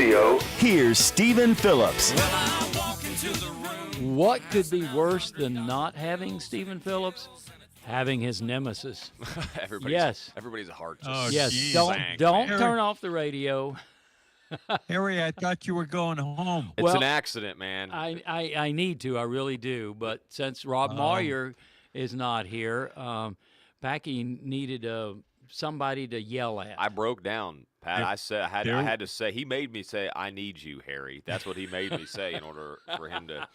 radio. Here's Stephen Phillips. What could be worse than not having Stephen Phillips? Having his nemesis. Everybody's heart just Don't turn off the radio. Harry, I thought you were going home. It's an accident, man. I need to. I really do. But since Rob Moyer is not here, Packy needed somebody to yell at. I broke down, Pat. I had to say. He made me say, "I need you, Harry." That's what he made me say in order for him to.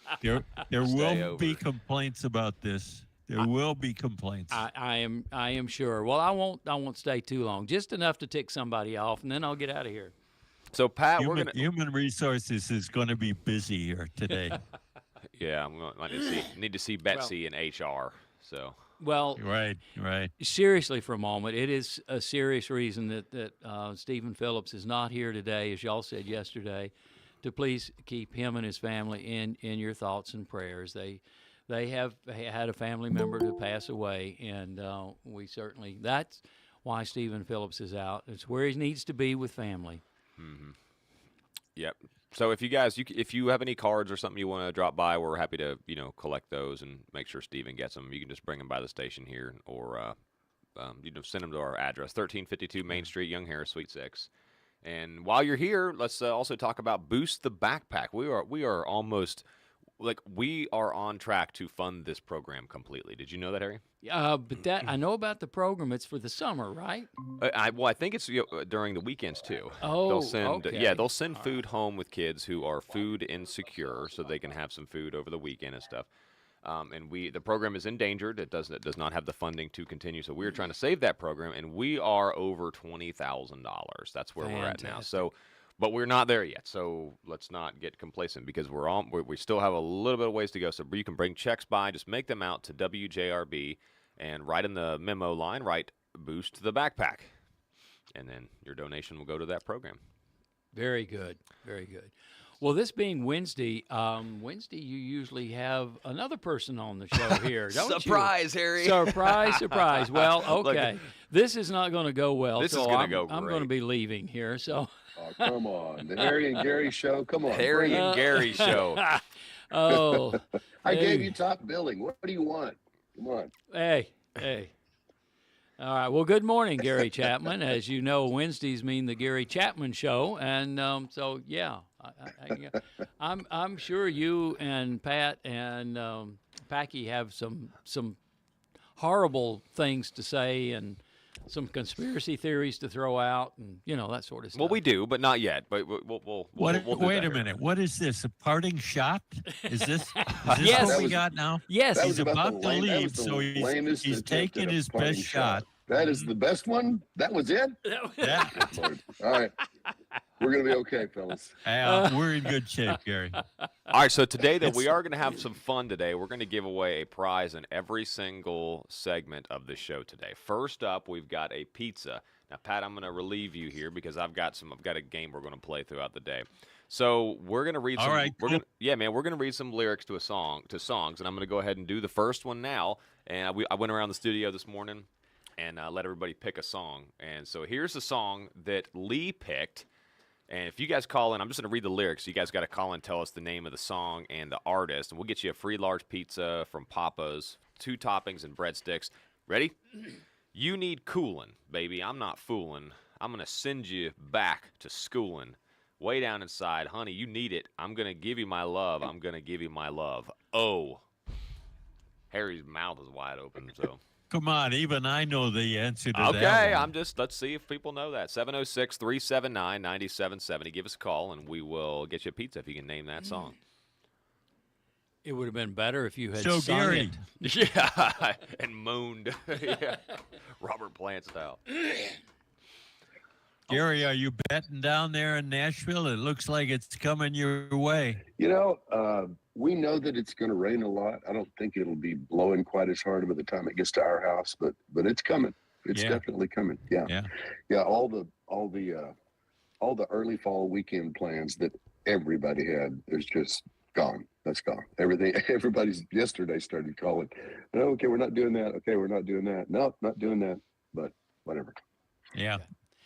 There will be complaints about this. There will be complaints. I am sure. Well, I won't stay too long. Just enough to tick somebody off, and then I'll get out of here. So, Pat, human resources is going to be busy here today. Yeah, I need to see Betsy in HR. So. Well, right. Seriously, for a moment, it is a serious reason that Stephen Phillips is not here today, as y'all said yesterday, to please keep him and his family in your thoughts and prayers. They have had a family member to pass away, and that's why Stephen Phillips is out. It's where he needs to be with family. Mm-hmm. Yep. So if you have any cards or something you want to drop by, we're happy to collect those and make sure Stephen gets them. You can just bring them by the station here, or send them to our address, 1352 Main Street, Young Harris, Suite 6. And while you're here, let's also talk about Boost the Backpack. We are almost we are on track to fund this program completely. Did you know that, Harry? But I know about the program. It's for the summer, right? I think it's during the weekends too. Oh, they'll send okay. They'll send food home with kids who are food insecure, so they can have some food over the weekend and stuff. And the program is endangered. It does not have the funding to continue. So we're trying to save that program, and we are over $20,000. That's where we're at now. So. But we're not there yet, so let's not get complacent because we still have a little bit of ways to go. So you can bring checks by, just make them out to WJRB, and write in the memo line, write Boost the Backpack, and then your donation will go to that program. Very good, very good. Well, this being Wednesday, you usually have another person on the show here, don't you? Surprise, Harry. Surprise. Well, okay. This is not going to go well. This is going to go great. I'm going to be leaving here, so. Oh, come on. The Harry and Gary show. Come on. Harry and Gary show. Oh. I gave you top billing. What do you want? Come on. Hey. All right. Well, good morning, Gary Chapman. As you know, Wednesdays mean the Gary Chapman show, and so yeah, I'm sure you and Pat and Packy have some horrible things to say and some conspiracy theories to throw out, and that sort of stuff. Well, we do, but not yet. But we'll wait a minute. What is this? A parting shot? Is this yes. what we got now? Yes. He's about to leave, so he's taking his best shot. That is the best one? That was it? Yeah. All right. We're going to be okay, fellas. We're in good shape, Gary. All right, so today we are going to have some fun today. We're going to give away a prize in every single segment of the show today. First up, we've got a pizza. Now, Pat, I'm going to relieve you here because I've got a game we're going to play throughout the day. So we're going to read some. All right, we're going to read some lyrics to songs, and I'm going to go ahead and do the first one now. And I went around the studio this morning and let everybody pick a song. And so here's the song that Lee picked. And if you guys call in, I'm just going to read the lyrics. So you guys got to call in and tell us the name of the song and the artist. And we'll get you a free large pizza from Papa's, 2 toppings and breadsticks. Ready? You need coolin', baby. I'm not fooling. I'm going to send you back to schooling. Way down inside, honey, you need it. I'm going to give you my love. I'm going to give you my love. Oh. Harry's mouth is wide open, so. Come on, even I know the answer to that. Okay, let's see if people know that. 706-379-9770. Give us a call, and we will get you a pizza if you can name that song. It would have been better if you had sung Gary. it. Yeah, and moaned. Yeah. Robert Plant style. Gary, are you betting down there in Nashville? It looks like it's coming your way. We know that it's going to rain a lot. I don't think it'll be blowing quite as hard by the time it gets to our house, but it's coming. It's definitely coming. Yeah. All the early fall weekend plans that everybody had is just gone. That's gone. Everybody's yesterday started calling. Okay, we're not doing that. Okay, we're not doing that. No, not doing that. But whatever. Yeah.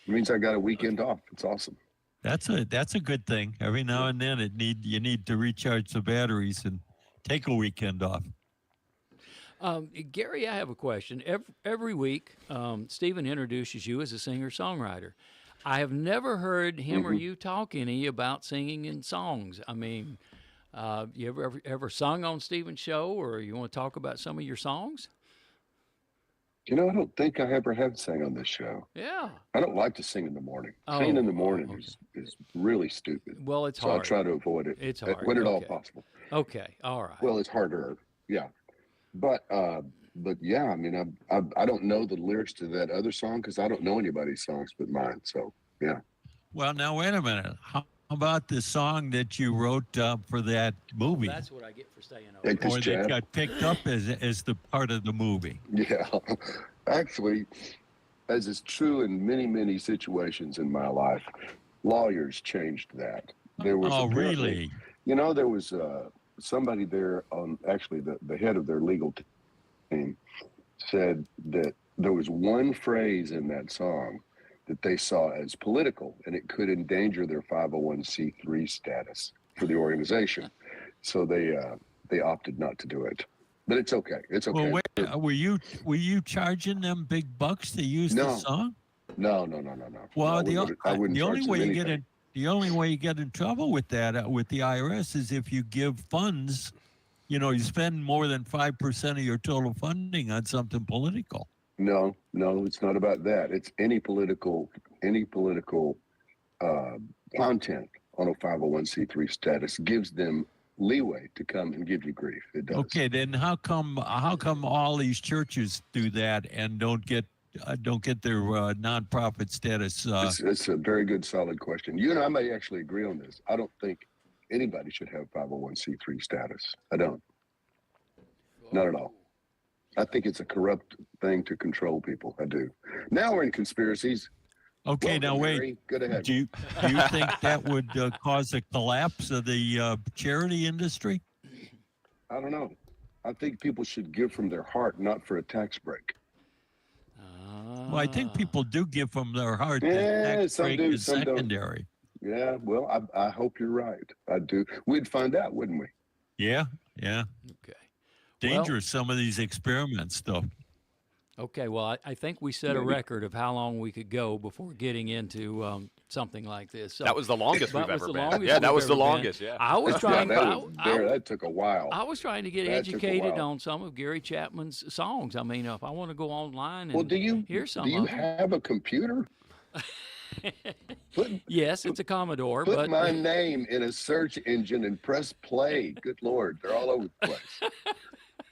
It means I got a weekend off. It's awesome. That's a good thing. Every now and then you need to recharge the batteries and take a weekend off. Gary, I have a question. Every week, Stephen introduces you as a singer-songwriter. I have never heard him or you talk any about singing in songs. I mean, you ever sung on Stephen's show, or you want to talk about some of your songs? I don't think I ever have sang on this show. Yeah. I don't like to sing in the morning. Singing in the morning is really stupid. Well, it's so hard. I'll try to avoid it. It's hard. When at all possible. Okay. All right. Well, it's harder. Yeah. But yeah, I mean, I don't know the lyrics to that other song because I don't know anybody's songs but mine. So, yeah. Well, now, wait a minute. How about the song that you wrote for that movie? That's what I get for staying over. Or that got picked up as the part of the movie. Yeah. Actually, as is true in many, many situations in my life, lawyers changed that. There was really? There was somebody there on actually the head of their legal team said that there was one phrase in that song that they saw as political, and it could endanger their 501c3 status for the organization. So they opted not to do it. But it's okay. It's okay. Well, wait, were you charging them big bucks to use the song? No. Well, I wouldn't the charge only them way you anything. get in the only way you get in trouble with that with the IRS is if you give funds. You spend more than 5% of your total funding on something political. No, it's not about that. It's any political content on a 501c3 status gives them leeway to come and give you grief. It does. Okay, then how come all these churches do that and don't get their nonprofit status? It's a very good, solid question. You and I may actually agree on this. I don't think anybody should have 501c3 status. I don't. Not at all. I think it's a corrupt thing to control people. I do. Now we're in conspiracies. Okay, now wait. Harry. Good ahead. Do you think that would cause a collapse of the charity industry? I don't know. I think people should give from their heart, not for a tax break. Well, I think people do give from their heart. Yeah, tax some break do, is some secondary. Don't. Yeah, well, I hope you're right. I do. We'd find out, wouldn't we? Yeah. Okay. Dangerous, some of these experiments, though. Okay, well, I think we set a record of how long we could go before getting into something like this. So that was the longest we've ever been. Yeah, that was the longest. Yeah, I was trying. That took a while. I was trying to get educated on some of Gary Chapman's songs. I mean, if I want to go online and hear some, do you have a computer? Yes, it's a Commodore. Put my name in a search engine and press play. Good Lord, they're all over the place.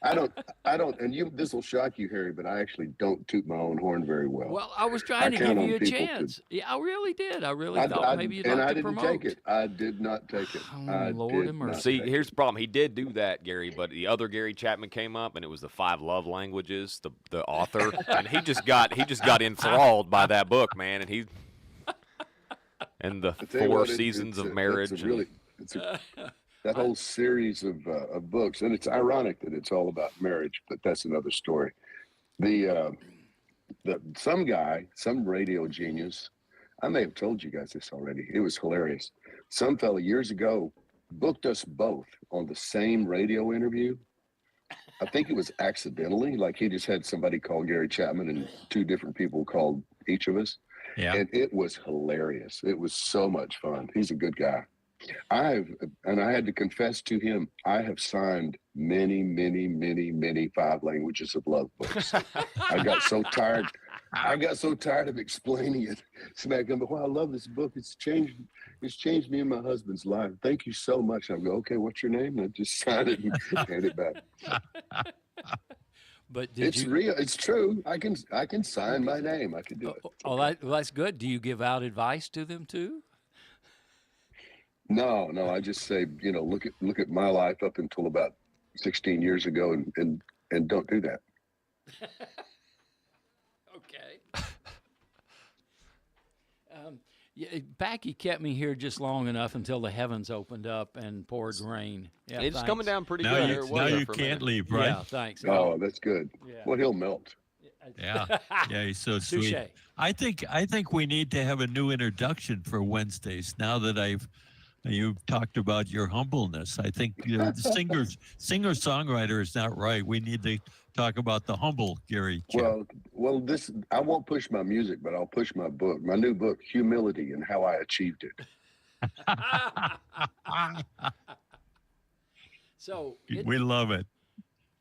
I don't, and this will shock you, Harry, but I actually don't toot my own horn very well. Well, I was trying to give you a chance. Yeah, I really did. I really thought maybe you'd like to promote. And I didn't take it. I did not take it. Lord have mercy. See, here's the problem. He did do that, Gary, but the other Gary Chapman came up, and it was the 5 Love Languages, the author, and he just got enthralled by that book, man, and the 4 seasons of marriage. That whole series of books, and it's ironic that it's all about marriage, but that's another story. Some radio genius, I may have told you guys this already. It was hilarious. Some fella years ago booked us both on the same radio interview. I think it was accidentally, like he just had somebody call Gary Chapman and 2 different people called each of us. Yeah. And it was hilarious. It was so much fun. He's a good guy. I had to confess to him, I have signed many, many, many, many 5 languages of love books. I got so tired of explaining it. Smack him, but I love this book. It's changed me and my husband's life. Thank you so much. I go, okay, what's your name? And I just sign it and hand it back. But it's real. It's true. I can sign my name. I can do it. Oh, that's good. Do you give out advice to them too? No. I just say, look at my life up until about 16 years ago, and don't do that. Okay. Packy kept me here just long enough until the heavens opened up and poured rain. Yeah, it's coming down pretty now good. Now you can't leave, right? Yeah, thanks. Oh, that's good. Yeah. Well, he'll melt. Yeah, he's so sweet. Touche. I think we need to have a new introduction for Wednesdays. Now that you've talked about your humbleness, I think the singer-songwriter is not right. We need to talk about the humble Gary Chapman. Well, I won't push my music, but I'll push my book, my new book, Humility and How I Achieved It. So we love it.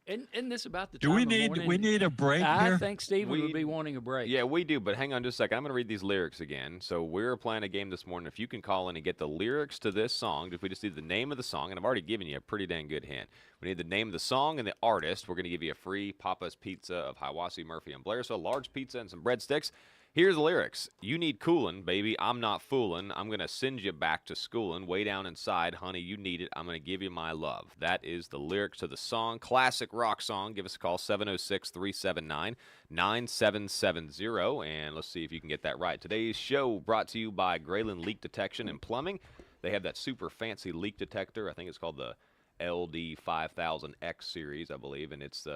Isn't this about the Do time we of need morning? we need a break here? I think Stephen would be wanting a break. Yeah, we do, but hang on just a second. I'm going to read these lyrics again. So we're playing a game this morning. If you can call in and get the lyrics to this song, if we just need the name of the song, and I've already given you a pretty dang good hint. We need the name of the song and the artist. We're going to give you a free Papa's Pizza of Hiwassee, Murphy, and Blair. So a large pizza and some breadsticks. Here's the lyrics. You need coolin', baby. I'm not foolin'. I'm going to send you back to schoolin'. Way down inside, honey, you need it. I'm going to give you my love. That is the lyrics to the song. Classic rock song. Give us a call, 706-379-9770. And let's see if you can get that right. Today's show brought to you by Grayland Leak Detection and Plumbing. They have that super fancy leak detector. I think it's called the LD5000X series, I believe, and it's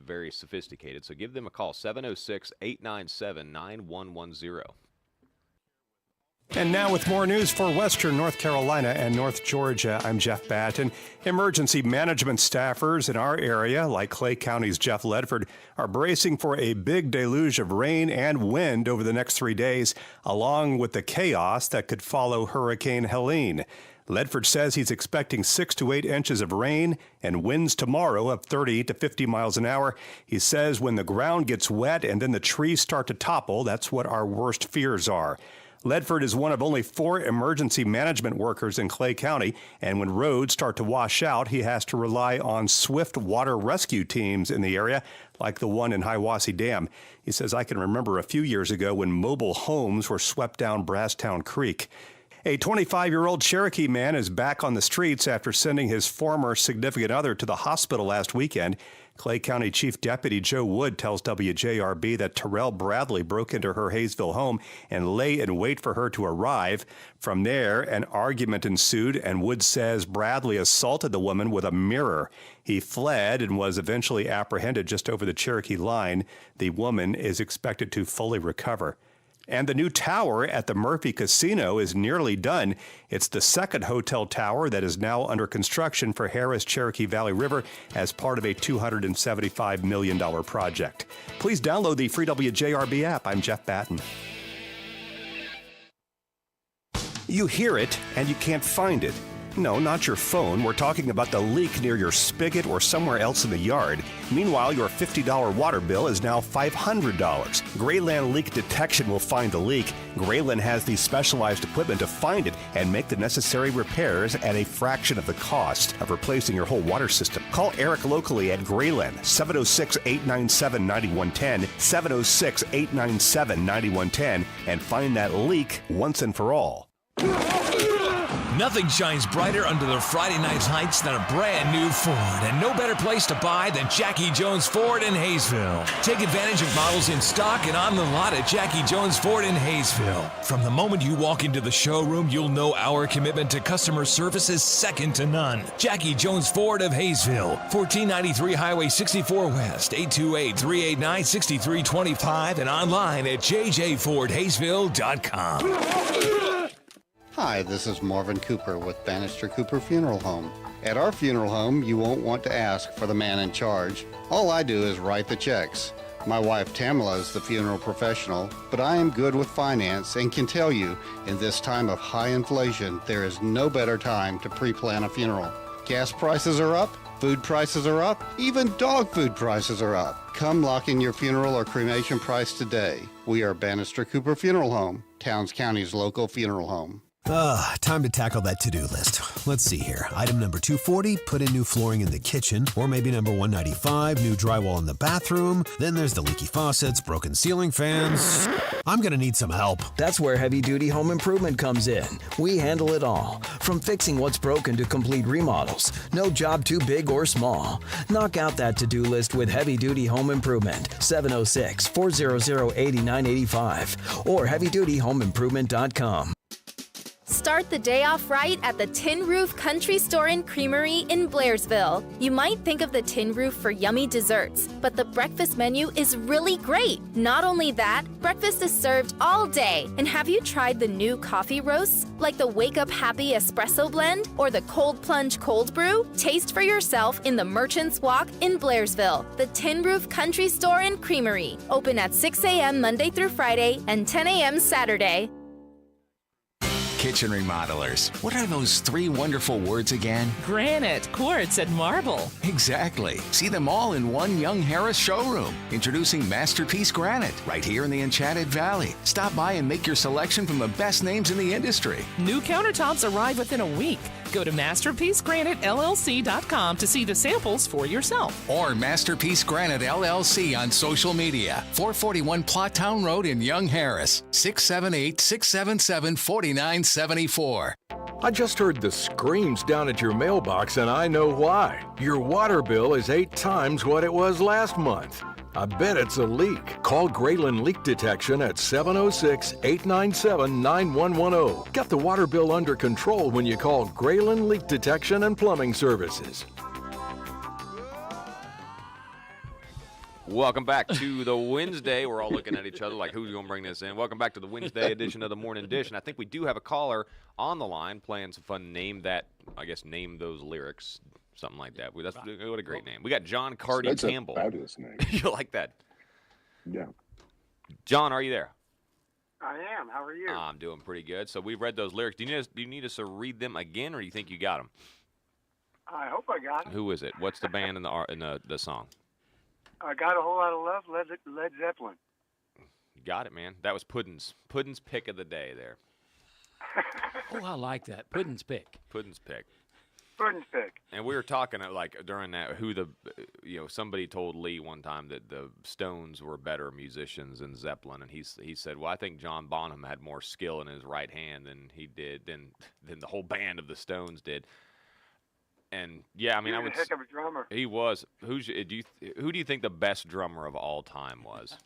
very sophisticated. So give them a call, 706-897-9110. And now with more news for Western North Carolina and North Georgia, I'm Jeff Batten. Emergency management staffers in our area, like Clay County's Jeff Ledford, are bracing for a big deluge of rain and wind over the next 3 days, along with the chaos that could follow Hurricane Helene. Ledford says he's expecting 6 to 8 inches of rain and winds tomorrow of 30 to 50 miles an hour. He says when the ground gets wet and then the trees start to topple, that's what our worst fears are. Ledford is one of only 4 emergency management workers in Clay County, and when roads start to wash out, he has to rely on swift water rescue teams in the area, like the one in Hiwassee Dam. He says, I can remember a few years ago when mobile homes were swept down Brasstown Creek. A 25-year-old Cherokee man is back on the streets after sending his former significant other to the hospital last weekend. Clay County Chief Deputy Joe Wood tells WJRB that Terrell Bradley broke into her Hayesville home and lay in wait for her to arrive. From there, an argument ensued, and Wood says Bradley assaulted the woman with a mirror. He fled and was eventually apprehended just over the Cherokee line. The woman is expected to fully recover. And the new tower at the Murphy Casino is nearly done. It's the second hotel tower that is now under construction for Harrah's Cherokee Valley River as part of a $275 million project. Please download the free WJRB app. I'm Jeff Batten. You hear it, and you can't find it. No, not your phone. We're talking about the leak near your spigot or somewhere else in the yard. Meanwhile, your $50 water bill is now $500. Grayland Leak Detection will find the leak. Grayland has the specialized equipment to find it and make the necessary repairs at a fraction of the cost of replacing your whole water system. Call Eric locally at Grayland, 706-897-9110, 706-897-9110, and find that leak once and for all. Nothing shines brighter under the Friday night's heights than a brand new Ford, and no better place to buy than Jackie Jones Ford in Hayesville. Take advantage of models in stock and on the lot at Jackie Jones Ford in Hayesville. From the moment you walk into the showroom, you'll know our commitment to customer service is second to none. Jackie Jones Ford of Hayesville, 1493 Highway 64 West, 828-389-6325, and online at jjfordhayesville.com. Hi, this is Marvin Cooper with Bannister Cooper Funeral Home. At our funeral home, you won't want to ask for the man in charge. All I do is write the checks. My wife Tamala is the funeral professional, but I am good with finance and can tell you, in this time of high inflation, there is no better time to pre-plan a funeral. Gas prices are up, food prices are up, even dog food prices are up. Come lock in your funeral or cremation price today. We are Bannister Cooper Funeral Home, Towns County's local funeral home. Time to tackle that to-do list. Let's see here. Item number 240, put in new flooring in the kitchen. Or maybe number 195, new drywall in the bathroom. Then there's the leaky faucets, broken ceiling fans. I'm gonna need some help. That's where Heavy Duty Home Improvement comes in. We handle it all. From fixing what's broken to complete remodels. No job too big or small. Knock out that to-do list with Heavy Duty Home Improvement. 706-400-8985 or heavydutyhomeimprovement.com. Start the day off right at the Tin Roof Country Store and Creamery in Blairsville. You might think of the Tin Roof for yummy desserts, but the breakfast menu is really great. Not only that, breakfast is served all day. And have you tried the new coffee roasts, like the Wake Up Happy Espresso Blend or the Cold Plunge Cold Brew? Taste for yourself in the Merchants Walk in Blairsville. The Tin Roof Country Store and Creamery, open at 6 a.m. Monday through Friday and 10 a.m. Saturday. Kitchen remodelers. What are those three wonderful words again? Granite, quartz, and marble. Exactly. See them all in one Young Harris showroom. Introducing Masterpiece Granite, right here in the Enchanted Valley. Stop by and make your selection from the best names in the industry. New countertops arrive within a week. Go to MasterpieceGraniteLLC.com to see the samples for yourself. Or Masterpiece Granite LLC on social media. 441 Plottown Road in Young Harris. 678-677-4974. I just heard the screams down at your mailbox, and I know why. Your water bill is 8 times what it was last month. I bet it's a leak. Call Grayland Leak Detection at 706-897-9110. Get the water bill under control when you call Grayland Leak Detection and Plumbing Services. Welcome back to the Wednesday. We're all looking at each other like, who's going to bring this in? Welcome back to the Wednesday edition of the Morning Dish. And I think we do have a caller on the line playing some fun name those lyrics. Something like that. What a great name. We got John Carty That's Campbell. A fabulous name. You like that? Yeah. John, are you there? I am. How are you? I'm doing pretty good. So we've read those lyrics. Do you need us to read them again, or do you think you got them? I hope I got it. Who is it? What's the band in the song? I Got a Whole Lot of Love, Led Zeppelin. You got it, man. That was Puddin's pick of the day there. Oh, I like that. Puddin's pick. Puddin's pick. Puddin's pick. And we were talking during that somebody told Lee one time that the Stones were better musicians than Zeppelin, and he said, well, I think John Bonham had more skill in his right hand than he did than the whole band of the Stones did. And yeah, I mean, he was a heck of a drummer. He was. Who do you think the best drummer of all time was?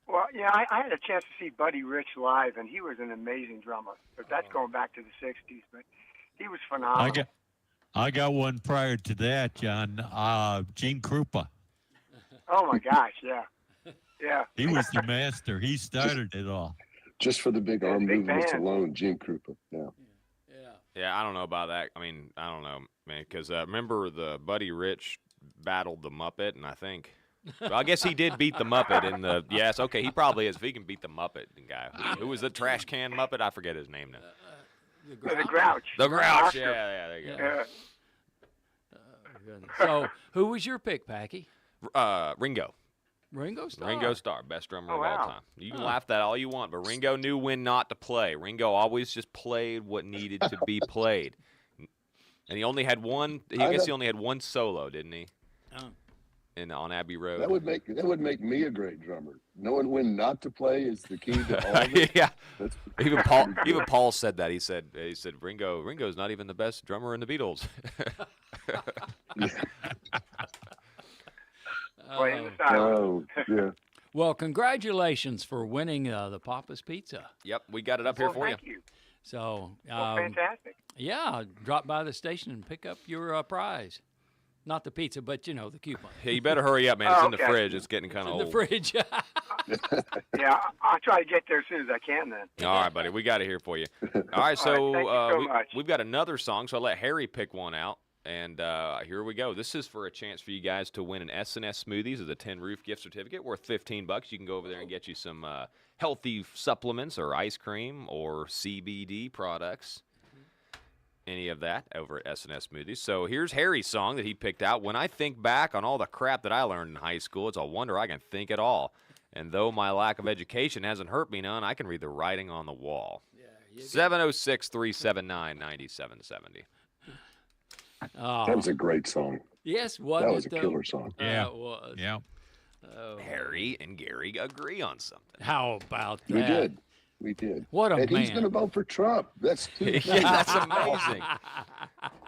Well, yeah, I had a chance to see Buddy Rich live, and he was an amazing drummer. But that's going back to the '60s. But he was phenomenal. I got one prior to that, John. Gene Krupa. Oh my gosh, yeah, yeah. He was the master. He started it all. Just for the big arm movements alone, Gene Krupa. Yeah. Yeah, I don't know about that. I mean, I don't know, man, because remember the Buddy Rich battled the Muppet, and I think, well, I guess he did beat the Muppet in the, yes, okay, he probably is. If he can beat the Muppet guy. Who was the trash can Muppet? I forget his name now. The Grouch. The Grouch, yeah, there you go. So, who was your pick, Packy? Ringo. Ringo Starr. Ringo Starr, best drummer of all time. You can laugh that all you want, but Ringo knew when not to play. Ringo always just played what needed to be played. And he only had one. I guess he only had one solo, didn't he? On Abbey Road. That would make me a great drummer. Knowing when not to play is the key to all of it. Yeah. Even Paul said that. He said Ringo's not even the best drummer in the Beatles. Oh, yeah. Well, congratulations for winning the Papa's Pizza. Yep, we got it up here for Thank you. So, fantastic. Yeah, drop by the station and pick up your prize. Not the pizza, but, the coupon. Yeah, you better hurry up, man. It's in the fridge. It's getting kind of old. In the fridge. Yeah, I'll try to get there as soon as I can then. All right, buddy. We got it here for you. All right, so, thank you so much. We've got another song, so I'll let Harry pick one out. And here we go. This is for a chance for you guys to win an S&S Smoothies as a Tin Roof gift certificate worth $15. You can go over there and get you some healthy supplements or ice cream or CBD products. Any of that over at S&S Smoothies. So here's Harry's song that he picked out. When I think back on all the crap that I learned in high school, it's a wonder I can think at all. And though my lack of education hasn't hurt me none, I can read the writing on the wall. 706-379-9770. That was a great song. Yes, that was a killer song. Yeah, it was. Yeah. Harry and Gary agree on something. How about that? We did. What a and man. He's going to vote for Trump. That's yeah, that's amazing.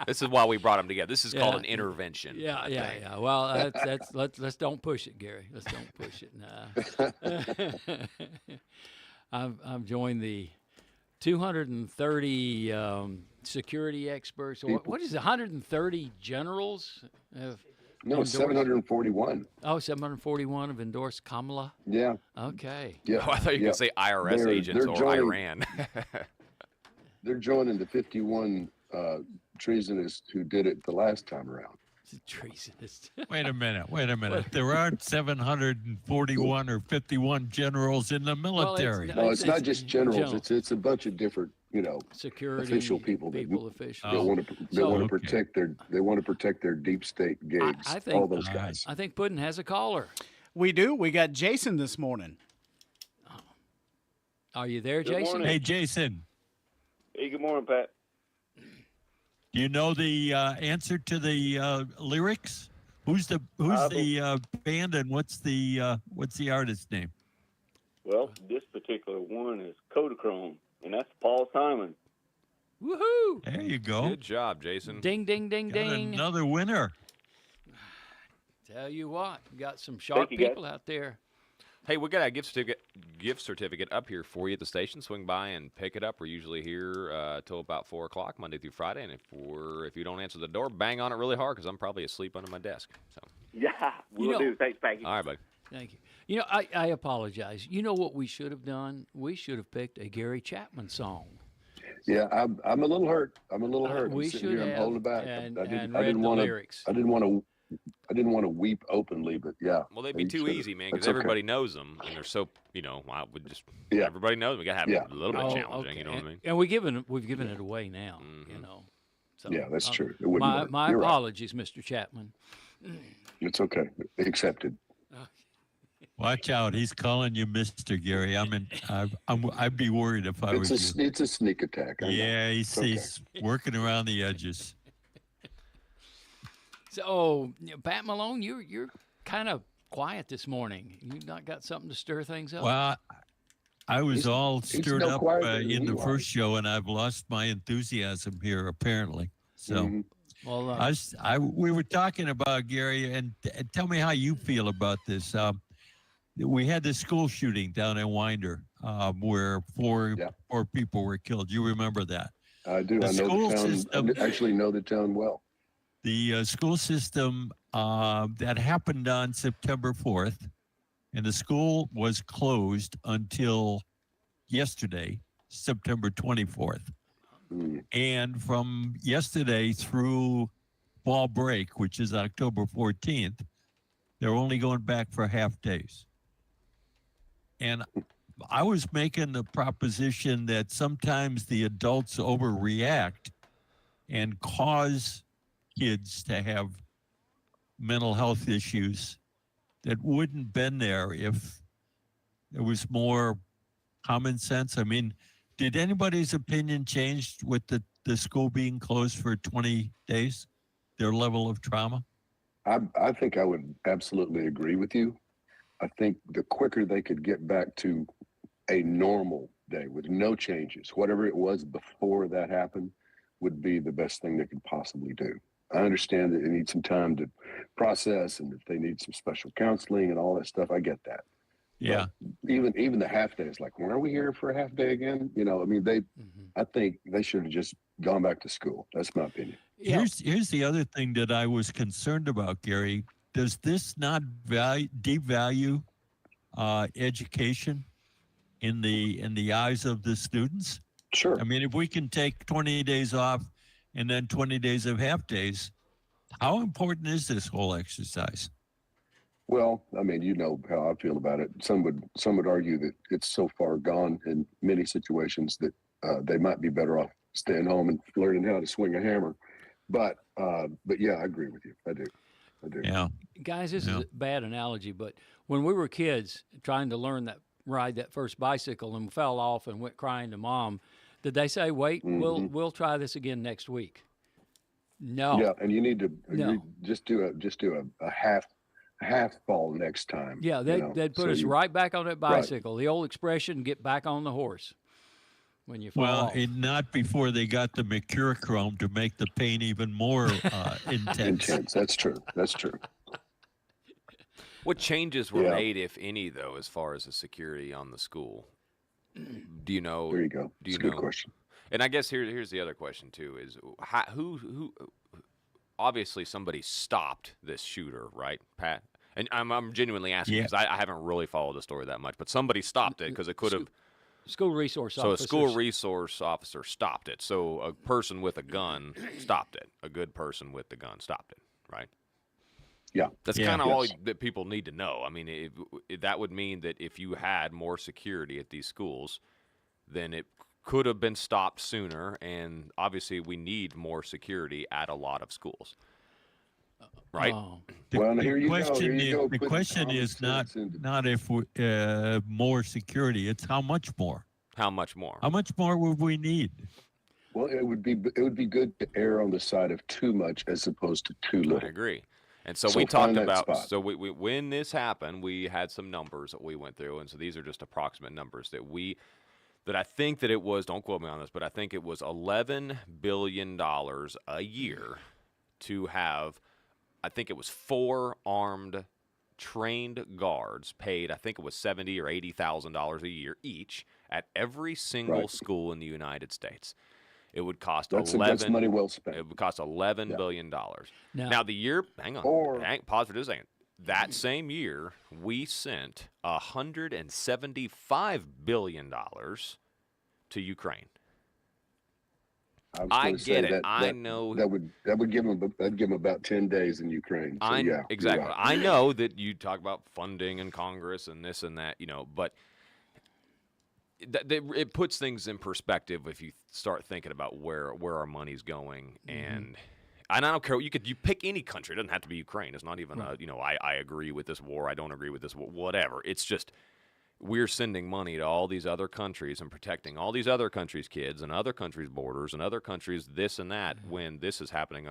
This is why we brought him together. This is called an intervention. Yeah. Well, let's don't push it, Gary. Let's don't push it. Nah. I've joined the 230 security experts. What is it, 130 generals? No, 741. Oh, 741 have endorsed Kamala? Yeah. Okay. Yeah. Oh, I thought you were going to say IRS agents or joining, Iran. They're joining the 51 treasonists who did it the last time around. Treasonist. Wait a minute. There aren't 741 or 51 generals in the military. No, it's not just generals. It's a bunch of different, security official people that want to protect their deep state gigs. I think all those guys. I think Puddin has a caller. We do. We got Jason this morning. Are you there, Good Jason? morning. Hey, Jason. Hey, good morning, Pat. Do you know the answer to the lyrics? Who's the band and what's the artist's name? Well, this particular one is Kodachrome, and that's Paul Simon. Woohoo! There you go. Good job, Jason. Ding, ding, ding, Got ding. another winner. Tell you what, we got some sharp people out there. Hey, we got a gift certificate up here for you at the station. Swing by and pick it up. We're usually here till about 4 o'clock, Monday through Friday. And if you don't answer the door, bang on it really hard because I'm probably asleep under my desk. So. Yeah, we'll do. Thanks, Peggy. All right, buddy. Thank you. I apologize. You know what we should have done? We should have picked a Gary Chapman song. Yeah, I'm a little hurt. We should have. I'm holding back. And I read didn't the want lyrics. I didn't want to weep openly, but yeah. Well, they'd be too easy, man, because everybody knows them, and they're so I would just everybody knows them. We got to have a little bit challenging. Okay. You know what I mean? And we've given it away now. So, yeah, that's true. It my apologies, Mr. Chapman. It's okay. Accepted. Watch out! He's calling you Mr. Gary. I'd be worried if I was you. It's a sneak attack. Yeah, he's working around the edges. So, Pat Malone, you're kind of quiet this morning. You not got something to stir things up? Well, I was all stirred up in the first show, and I've lost my enthusiasm here apparently. So, well, we were talking about Gary, and tell me how you feel about this. We had this school shooting down in Winder where four people were killed. You remember that? I do. I know the town. I actually know the town well. The school system that happened on September 4th, and the school was closed until yesterday, September 24th. And from yesterday through fall break, which is October 14th, they're only going back for half days. And I was making the proposition that sometimes the adults overreact and cause kids to have mental health issues that wouldn't been there if there was more common sense. I mean, did anybody's opinion change with the school being closed for 20 days, their level of trauma? I think I would absolutely agree with you. I think the quicker they could get back to a normal day with no changes, whatever it was before that happened, would be the best thing they could possibly do. I understand that they need some time to process and that they need some special counseling and all that stuff. I get that. Yeah. But even the half day is like, when are we here for a half day again? I think they should have just gone back to school. That's my opinion. Here's the other thing that I was concerned about, Gary. Does this not devalue education in the eyes of the students? Sure. I mean, if we can take 20 days off and then 20 days of half days, how important is this whole exercise? Well, I mean, you know how I feel about it. Some would argue that it's so far gone in many situations that they might be better off staying home and learning how to swing a hammer. But yeah, I agree with you. I do. Yeah. Guys, this is a bad analogy, but when we were kids trying to ride that first bicycle and fell off and went crying to mom, did they say, "Wait, we'll try this again next week"? No. Yeah, and you need to just do a half fall next time. Yeah, they'd put us right back on that bicycle. Right. The old expression, "Get back on the horse." When you fall off. Not before they got the mercurochrome to make the pain even more intense. That's true. What changes were made, if any, though, as far as the security on the school? Do you know? There you go. Do you It's a good know? question. And I guess here's the other question too: is who? Obviously, somebody stopped this shooter, right, Pat? And I'm genuinely asking because I haven't really followed the story that much, but somebody stopped it because it could have. School resource So officers. a school resource officer stopped it. So a person with a gun stopped it. A good person with the gun stopped it, right? Yeah. That's kind of all that people need to know. I mean, that would mean that if you had more security at these schools, then it could have been stopped sooner. And obviously, we need more security at a lot of schools, right? Well, here you go. Here you go. The question is not if more security. It's how much more. How much more? How much more would we need? Well, it would be good to err on the side of too much as opposed to too little. I agree. And so we find talked that about, spot. so we when this happened, we had some numbers that we went through. And so these are just approximate numbers that I think that it was, don't quote me on this, but I think it was $11 billion a year to have, I think it was 4 armed trained guards paid, I think it was $70,000 or $80,000 a year each at every single school in the United States. It would cost that's money well spent. It would cost $11 billion. Now the year, pause for just a second. That same year, we sent $175 billion to Ukraine. I get it. I know that would give them about 10 days in Ukraine. So exactly. Right. I know that you talk about funding in Congress and this and that, but it puts things in perspective if you start thinking about where our money's going. And I don't care. You pick any country. It doesn't have to be Ukraine. It's not even I agree with this war. I don't agree with this war. Whatever. It's just we're sending money to all these other countries and protecting all these other countries' kids and other countries' borders and other countries this and that. When this is happening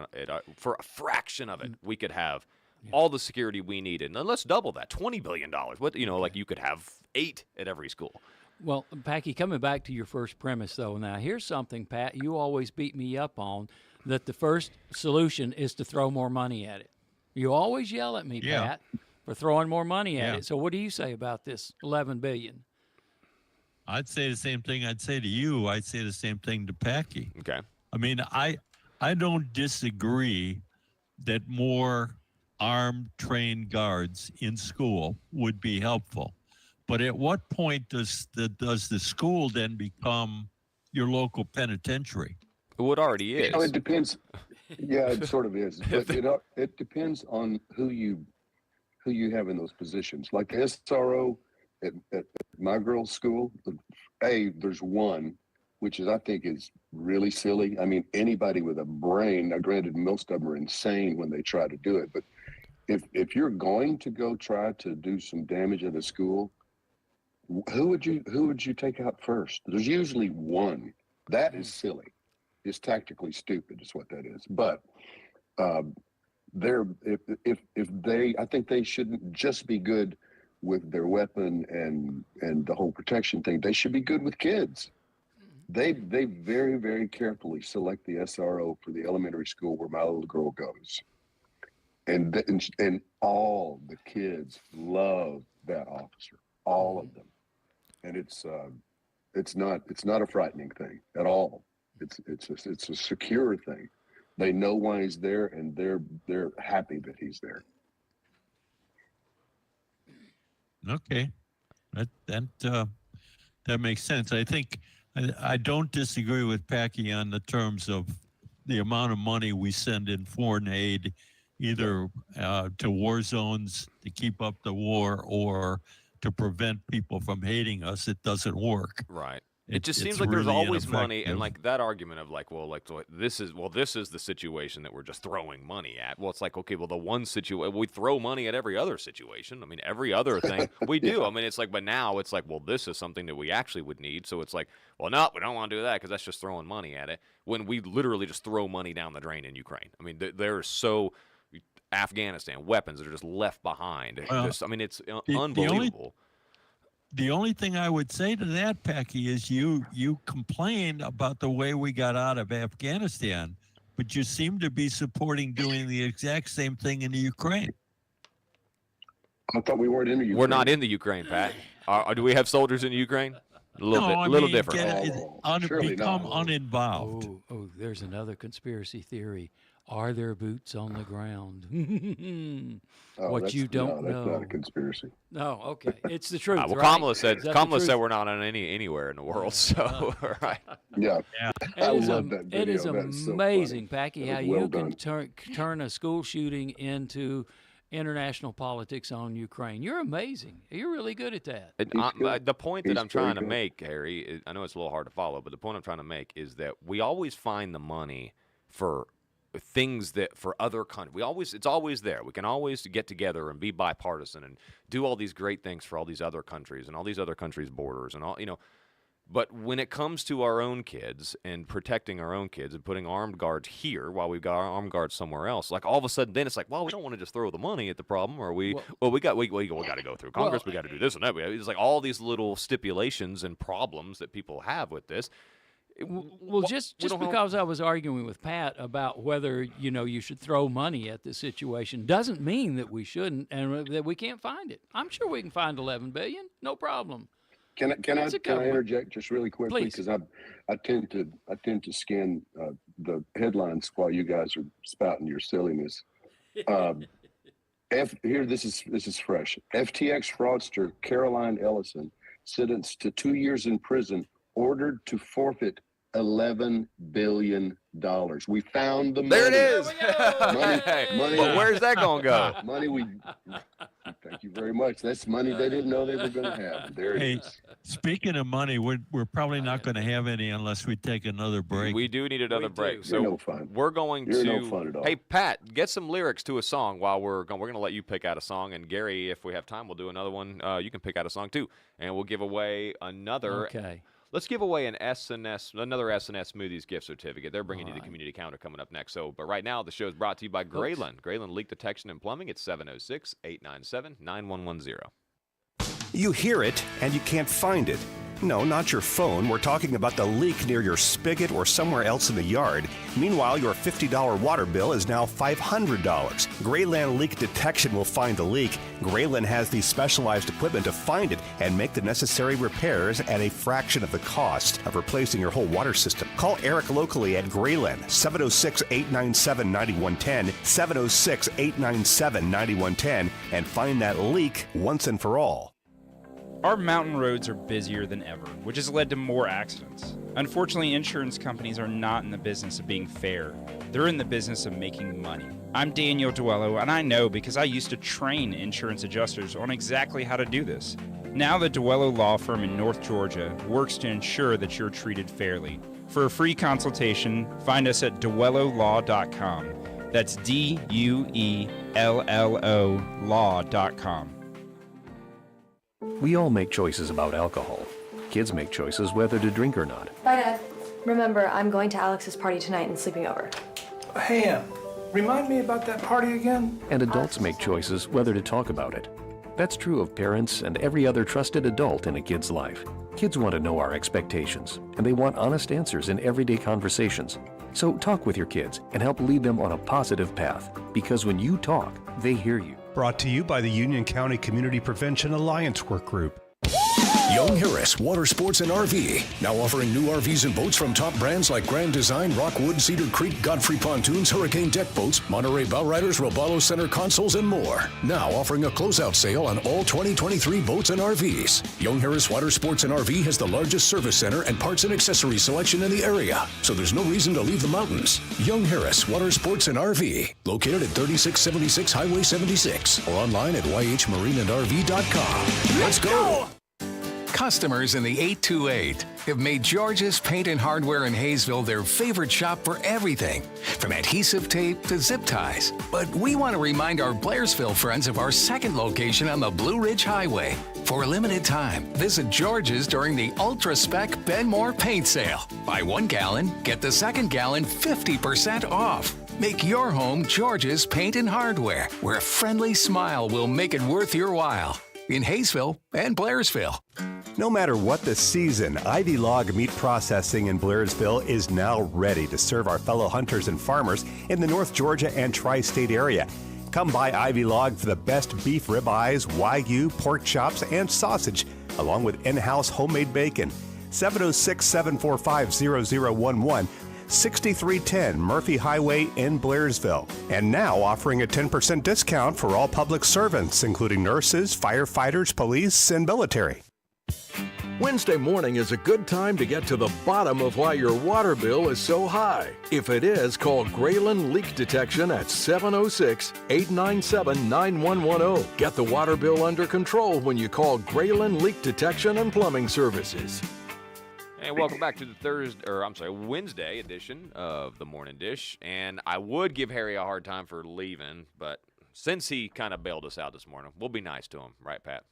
for a fraction of it, we could have all the security we needed. And let's double that, $20 billion. What like you could have 8 at every school. Well, Packy, coming back to your first premise, though, now here's something, Pat, you always beat me up on, that the first solution is to throw more money at it. You always yell at me, Pat, for throwing more money at it. So what do you say about this $11 billion? I'd say the same thing I'd say to you. I'd say the same thing to Packy. Okay. I mean, I don't disagree that more armed, trained guards in school would be helpful. But at what point does the school then become your local penitentiary? It already is. It depends. Yeah, it sort of is. But it depends on who you have in those positions. Like the SRO at my girls' school, there's one, which I think is really silly. I mean, anybody with a brain, now granted, most of them are insane when they try to do it, but if you're going to go try to do some damage at a school, who would you take out first? There's usually one. That is silly. It's tactically stupid is what that is. But I think they shouldn't just be good with their weapon and the whole protection thing. They should be good with kids. They very, very carefully select the SRO for the elementary school where my little girl goes. And all the kids love that officer, all of them. And it's not a frightening thing at all. It's a secure thing. They know why he's there, and they're happy that he's there. Okay, that makes sense. I think I don't disagree with Packy on the terms of the amount of money we send in foreign aid, either to war zones to keep up the war or to prevent people from hating us. It doesn't work. Right. It just seems like there's really always money, and ineffective. like that argument of this is the situation that we're just throwing money at. Well, it's like, okay, well, the one situation we throw money at every other situation. I mean, every other thing we do. I mean, it's like, but now it's like, well, this is something that we actually would need. So it's like, well, no, we don't want to do that because that's just throwing money at it. When we literally just throw money down the drain in Ukraine. I mean, there's so Afghanistan weapons that are just left behind. It's unbelievable. The only thing I would say to that, Packy, is you complained about the way we got out of Afghanistan, but you seem to be supporting doing the exact same thing in the Ukraine. I thought we weren't in the Ukraine. We're not in the Ukraine, Pat. Do we have soldiers in Ukraine? A little different. Become uninvolved. Oh, there's another conspiracy theory. Are there boots on the ground? What you don't know. That's not a conspiracy. No, okay. It's the truth. Well, right? Kamala said we're not on anywhere in the world. So, right. Yeah. It is, love that video. it is That's so amazing, funny. Packy, That how was well you done. can turn a school shooting into international politics on Ukraine. You're amazing. You're really good at that. The point that He's I'm trying to very good. make, Harry, I know it's a little hard to follow, but the point I'm trying to make is that we always find the money for things that for other countries. It's always there. We can always get together and be bipartisan and do all these great things for all these other countries and all these other countries' borders and all, But when it comes to our own kids and protecting our own kids and putting armed guards here while we've got our armed guards somewhere else, like all of a sudden, then it's like, well, we don't want to just throw the money at the problem, or we got to go through Congress, we got to do this and that. It's like all these little stipulations and problems that people have with this. Well, just because I was arguing with Pat about whether you should throw money at this situation doesn't mean that we shouldn't and that we can't find it. I'm sure we can find $11 billion, no problem. Can I interject just really quickly? Please. Because I tend to scan the headlines while you guys are spouting your silliness. This is fresh. FTX fraudster Caroline Ellison sentenced to 2 years in prison, ordered to forfeit $11 billion. We found the money. There it is. money. But where's that going to go? Money thank you very much. That's money they didn't know they were going to have. There it is. Speaking of money, we're probably not going to have any unless we take another break. We do need another break. So You're no fun. We're going You're to. no fun at all. Hey, Pat, get some lyrics to a song while we're going. We're going to let you pick out a song, and Gary, if we have time, we'll do another one. You can pick out a song too, and we'll give away another. Okay. Let's give away another S&S Smoothies gift certificate. They're bringing you the community counter coming up next. So, but right now, the show is brought to you by Graylin. Graylin Leak Detection and Plumbing. It's 706-897-9110. You hear it, and you can't find it. No, not your phone. We're talking about the leak near your spigot or somewhere else in the yard. Meanwhile, your $50 water bill is now $500. Grayland Leak Detection will find the leak. Grayland has the specialized equipment to find it and make the necessary repairs at a fraction of the cost of replacing your whole water system. Call Eric locally at Grayland, 706-897-9110, 706-897-9110, and find that leak once and for all. Our mountain roads are busier than ever, which has led to more accidents. Unfortunately, insurance companies are not in the business of being fair. They're in the business of making money. I'm Daniel Duello, and I know because I used to train insurance adjusters on exactly how to do this. Now the Duello Law Firm in North Georgia works to ensure that you're treated fairly. For a free consultation, find us at duellolaw.com. That's DUELLO law.com. We all make choices about alcohol. Kids make choices whether to drink or not. Bye, Dad. Remember, I'm going to Alex's party tonight and sleeping over. Hey, Em, remind me about that party again? And adults make choices whether to talk about it. That's true of parents and every other trusted adult in a kid's life. Kids want to know our expectations, and they want honest answers in everyday conversations. So talk with your kids and help lead them on a positive path, because when you talk, they hear you. Brought to you by the Union County Community Prevention Alliance Work Group. Young Harris Water Sports and RV, now offering new RVs and boats from top brands like Grand Design, Rockwood, Cedar Creek, Godfrey Pontoons, Hurricane Deck Boats, Monterey Bowriders, Robalo Center Consoles, and more. Now offering a closeout sale on all 2023 boats and RVs. Young Harris Water Sports and RV has the largest service center and parts and accessories selection in the area, so there's no reason to leave the mountains. Young Harris Water Sports and RV, located at 3676 Highway 76, or online at yhmarineandrv.com. Let's go! Customers in the 828 have made George's Paint and Hardware in Hayesville their favorite shop for everything, from adhesive tape to zip ties. But we want to remind our Blairsville friends of our second location on the Blue Ridge Highway. For a limited time, visit George's during the Ultra Spec Benmore Paint Sale. Buy 1 gallon, get the second gallon 50% off. Make your home George's Paint and Hardware, where a friendly smile will make it worth your while. In Hayesville and Blairsville. No matter what the season, Ivy Log Meat Processing in Blairsville is now ready to serve our fellow hunters and farmers in the North Georgia and Tri-State area. Come by Ivy Log for the best beef ribeyes, Wagyu, pork chops, and sausage, along with in-house homemade bacon. 706-745-0011, 6310 Murphy Highway in Blairsville. And now offering a 10% discount for all public servants, including nurses, firefighters, police, and military. Wednesday morning is a good time to get to the bottom of why your water bill is so high. If it is, call Grayland Leak Detection at 706-897-9110. Get the water bill under control when you call Grayland Leak Detection and Plumbing Services. And welcome back to the Wednesday edition of the Morning Dish. And I would give Harry a hard time for leaving, but since he kind of bailed us out this morning, we'll be nice to him, right, Pat?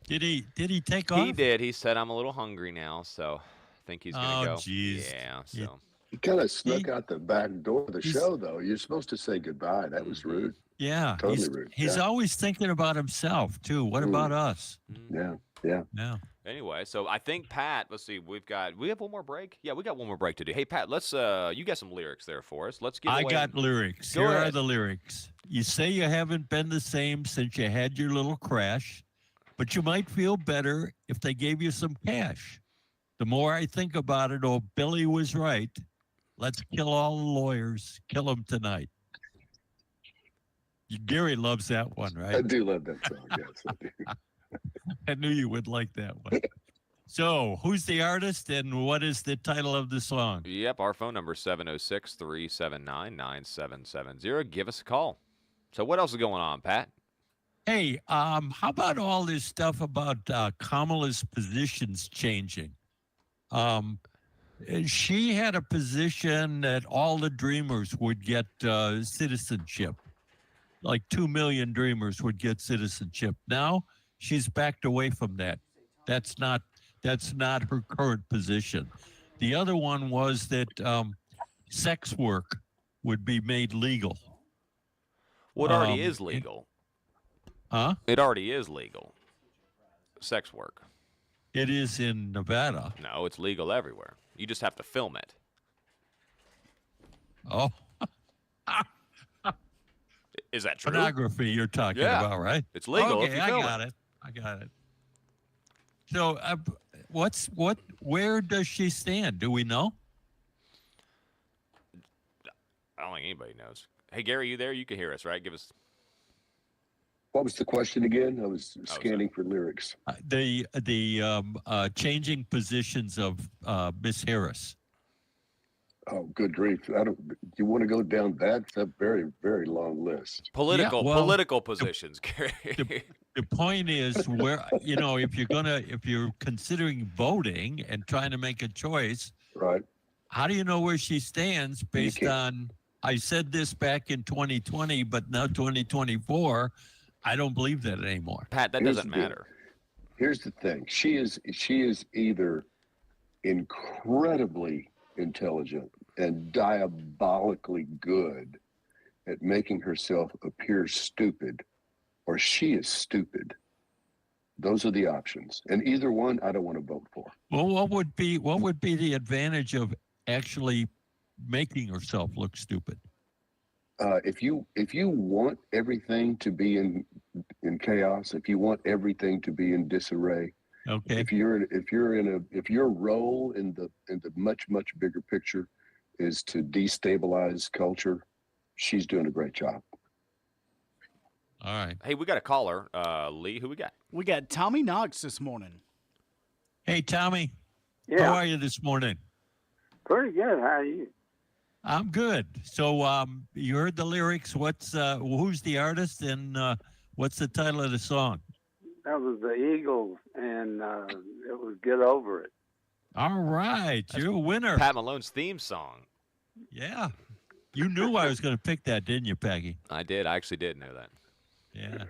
Did he take off? He did. He said, I'm a little hungry now, so I think he's going to go. Oh, jeez. Yeah, so. He kind of snuck out the back door of the show, though. You're supposed to say goodbye. That was rude. Yeah. Totally rude. He's always thinking about himself, too. What about us? Yeah. Anyway, so I think, Pat, let's see, we have one more break? Yeah, we got one more break to do. Hey, Pat, let's, you got some lyrics there for us. Let's get I got lyrics. Here are the lyrics. You say you haven't been the same since you had your little crash, but you might feel better if they gave you some cash. The more I think about it, old Billy was right. Let's kill all the lawyers. Kill them tonight. Gary loves that one, right? I do love that song. Yes, I do. I knew you would like that one. So, who's the artist and what is the title of the song? Yep, our phone number is 706-379-9770. Give us a call. So what else is going on, Pat? Hey, how about all this stuff about Kamala's positions changing? She had a position that all the Dreamers would get citizenship. Like 2 million Dreamers would get citizenship. Now she's backed away from that. That's not her current position. The other one was that sex work would be made legal. Well, it already is legal. Huh? It already is legal. Sex work. It is in Nevada. No, it's legal everywhere. You just have to film it. Oh. Is that true? Pornography you're talking about, right? It's legal. Okay, if you I film got it. I got it. So, where does she stand? Do we know? I don't think anybody knows. Hey, Gary, you there? You can hear us, right? Give us. What was the question again? I was scanning for lyrics. The changing positions of Miss Harris. Oh, good grief! You want to go down that? It's a very, very long list. Political positions, Gary. The point is, where if you're considering voting and trying to make a choice, right? How do you know where she stands based on? I said this back in 2020, but now 2024. I don't believe that anymore. Pat, that doesn't matter. Here's the thing. She is either incredibly intelligent and diabolically good at making herself appear stupid, or she is stupid. Those are the options. And either one I don't want to vote for. Well, what would be the advantage of actually making herself look stupid? If you want everything to be in chaos, if you want everything to be in disarray, okay. If your role in the much bigger picture is to destabilize culture, she's doing a great job. All right. Hey, we got a caller, Lee. Who we got? We got Tommy Knox this morning. Hey, Tommy. Yeah. How are you this morning? Pretty good. How are you? I'm good. So you heard the lyrics. Who's the artist and what's the title of the song? That was the Eagles, and it was Get Over It. All right. You're a winner. Pat Malone's theme song. Yeah. You knew I was going to pick that, didn't you, Peggy? I did. I actually did know that. Yeah.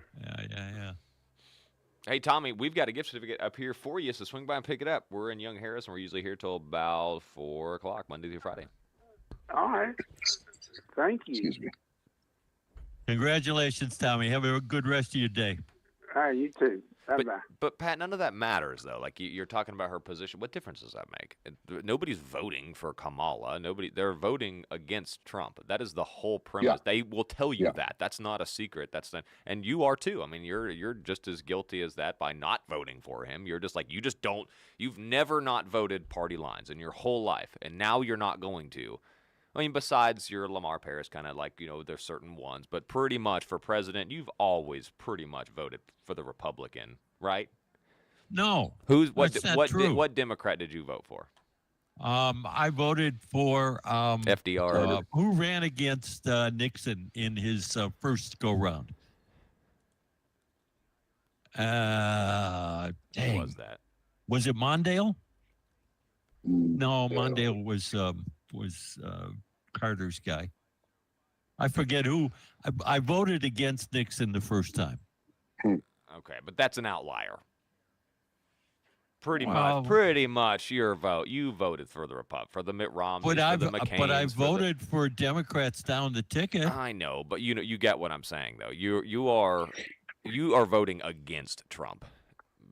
Hey, Tommy, we've got a gift certificate up here for you, so swing by and pick it up. We're in Young Harris, and we're usually here till about 4 o'clock, Monday through Friday. All right. Thank you. Excuse me. Congratulations, Tommy. Have a good rest of your day. All right, you too. But Pat, none of that matters though. Like you're talking about her position. What difference does that make? Nobody's voting for Kamala. They're voting against Trump. That is the whole premise. Yeah. They will tell you that. That's not a secret. And you are too. I mean, you're just as guilty as that by not voting for him. You're just like you've never not voted party lines in your whole life, and now you're not going to. I mean, besides your Lamar Paris kind of like, there's certain ones, but pretty much for president, you've always pretty much voted for the Republican, right? No. What Democrat did you vote for? I voted for FDR. Who ran against Nixon in his first go-round? Dang. Who was that? Was it Mondale? No, Mondale was Carter's guy. I forget who. I voted against Nixon the first time. Okay, but that's an outlier. Pretty much your vote. You voted for the Mitt Romney, for the McCains. But I voted for Democrats down the ticket. I know, but you get what I'm saying though. You are voting against Trump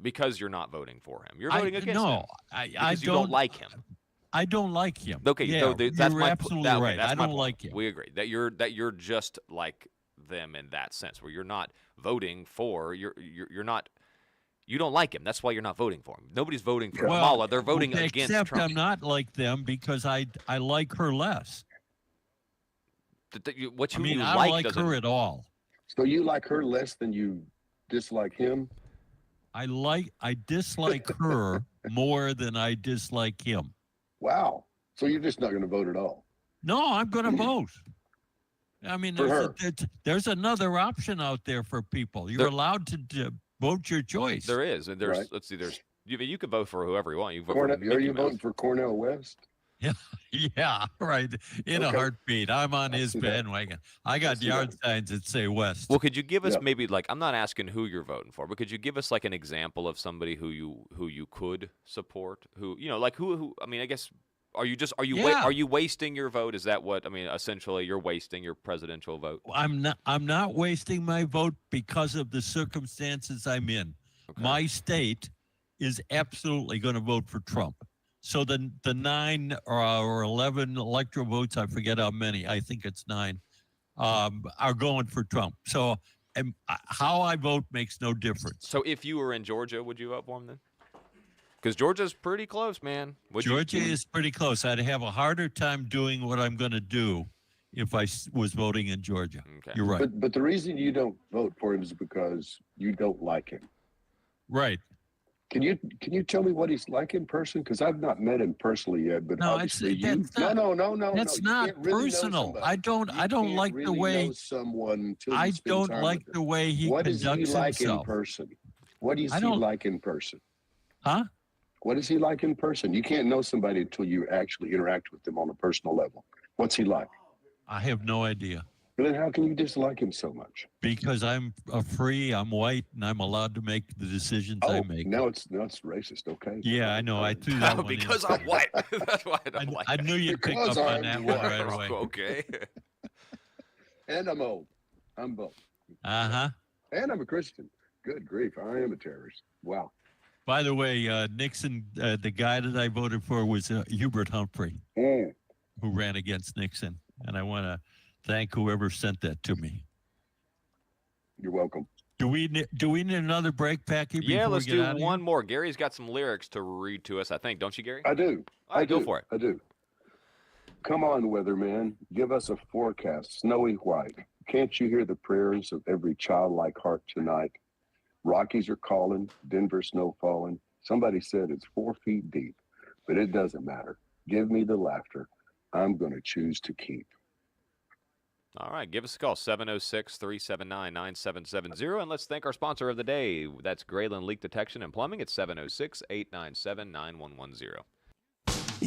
because you're not voting for him. You're voting against him. I don't like him. I don't like him. Okay, yeah, so that's you're absolutely right. I don't like him. We agree that you're just like them in that sense, where you're not voting for you're not. You don't like him. That's why you're not voting for him. Nobody's voting for Kamala. They're voting against Trump. Except I'm not like them because I like her less. I don't like her at all. So you like her less than you dislike him? I dislike her more than I dislike him. Wow. So you're just not going to vote at all? No, I'm going to vote. I mean, there's another option out there for people. You're allowed to vote your choice. There is, and there's let's see, you can vote for whoever you want. You vote are you voting for Cornel West? Yeah, right. In a heartbeat, I'm on his bandwagon. I got yard signs that say West. Well, could you give us maybe I'm not asking who you're voting for, but could you give us like an example of somebody who you could support? Who who? I mean, I guess. Are you wasting your vote? Is that what I mean? Essentially, you're wasting your presidential vote. I'm not wasting my vote because of the circumstances I'm in. Okay. My state is absolutely going to vote for Trump. So the 9 or 11 electoral votes, I forget how many, I think it's 9, are going for Trump. So how I vote makes no difference. So if you were in Georgia, would you vote for him then? Because Georgia's pretty close, man. Georgia is pretty close. I'd have a harder time doing what I'm going to do if I was voting in Georgia. Okay. You're right. But the reason you don't vote for him is because you don't like him. Right. Can you tell me what he's like in person? Because I've not met him personally yet. But obviously no. That's not personal. I don't like the way someone. I don't like the way he conducts himself. What is he like in person? What is he like in person? Huh? What is he like in person? You can't know somebody until you actually interact with them on a personal level. What's he like? I have no idea. But then how can you dislike him so much? Because I'm free, I'm white, and I'm allowed to make the decisions I make. Now it's racist, okay? Yeah, I know. I threw that one because I'm white. That's why I don't like I knew you'd pick up on that one right away. Okay. And I'm old. I'm both. Uh-huh. And I'm a Christian. Good grief, I am a terrorist. Wow. By the way, Nixon, the guy that I voted for was Hubert Humphrey, who ran against Nixon. And I want to thank whoever sent that to me. You're welcome. Do we need another break, Packy? Yeah, let's do one more. Gary's got some lyrics to read to us, I think. Don't you, Gary? I do. All right, go for it. I do. Come on, weatherman. Give us a forecast, snowy white. Can't you hear the prayers of every childlike heart tonight? Rockies are calling, Denver snow falling. Somebody said it's 4 feet deep, but it doesn't matter. Give me the laughter. I'm going to choose to keep. All right, give us a call, 706-379-9770, and let's thank our sponsor of the day. That's Grayland Leak Detection and Plumbing at 706-897-9110.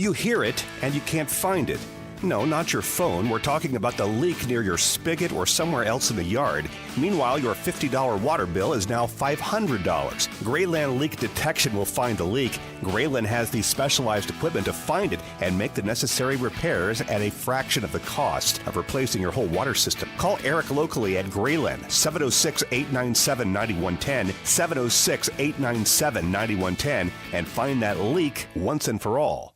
You hear it and you can't find it. No, not your phone. We're talking about the leak near your spigot or somewhere else in the yard. Meanwhile, your $50 water bill is now $500. Grayland Leak Detection will find the leak. Grayland has the specialized equipment to find it and make the necessary repairs at a fraction of the cost of replacing your whole water system. Call Eric locally at Grayland, 706-897-9110, 706-897-9110, and find that leak once and for all.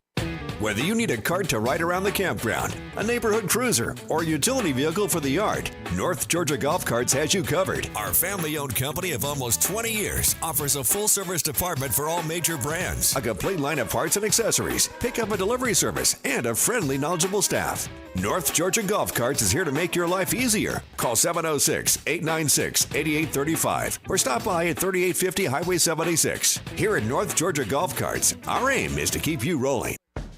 Whether you need a cart to ride around the campground, a neighborhood cruiser, or a utility vehicle for the yard, North Georgia Golf Carts has you covered. Our family-owned company of almost 20 years offers a full-service department for all major brands, a complete line of parts and accessories, pickup and delivery service, and a friendly, knowledgeable staff. North Georgia Golf Carts is here to make your life easier. Call 706-896-8835 or stop by at 3850 Highway 76. Here at North Georgia Golf Carts, our aim is to keep you rolling.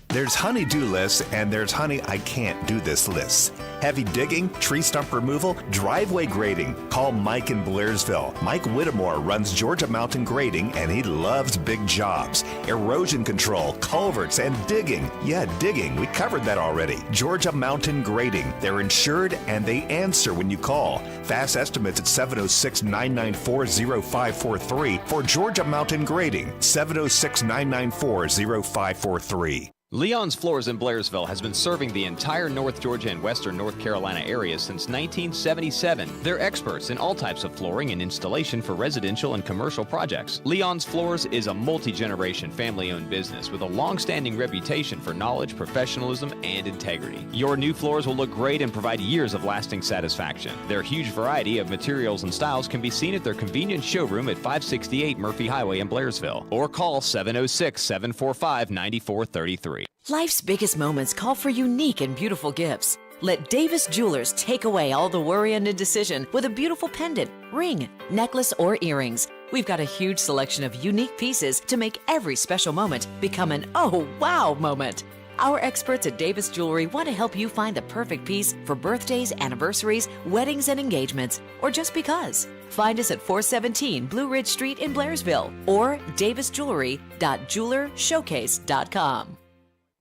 There's honey-do lists and there's honey I can't do this lists. Heavy digging, tree stump removal, driveway grading. Call Mike in Blairsville. Mike Whittemore runs Georgia Mountain Grading and he loves big jobs. Erosion control, culverts, and digging. Yeah, digging. We covered that already. Georgia Mountain Grading. They're insured and they answer when you call. Fast estimates at 706-994-0543 for Georgia Mountain Grading. 706-994-0543. Leon's Floors in Blairsville has been serving the entire North Georgia and Western North Carolina area since 1977. They're experts in all types of flooring and installation for residential and commercial projects. Leon's Floors is a multi-generation family-owned business with a long-standing reputation for knowledge, professionalism, and integrity. Your new floors will look great and provide years of lasting satisfaction. Their huge variety of materials and styles can be seen at their convenient showroom at 568 Murphy Highway in Blairsville, or call 706-745-9433. Life's biggest moments call for unique and beautiful gifts. Let Davis Jewelers take away all the worry and indecision with a beautiful pendant, ring, necklace, or earrings. We've got a huge selection of unique pieces to make every special moment become an oh wow moment. Our experts at Davis Jewelry want to help you find the perfect piece for birthdays, anniversaries, weddings, and engagements, or just because. Find us at 417 Blue Ridge Street in Blairsville or davisjewelry.jewelershowcase.com.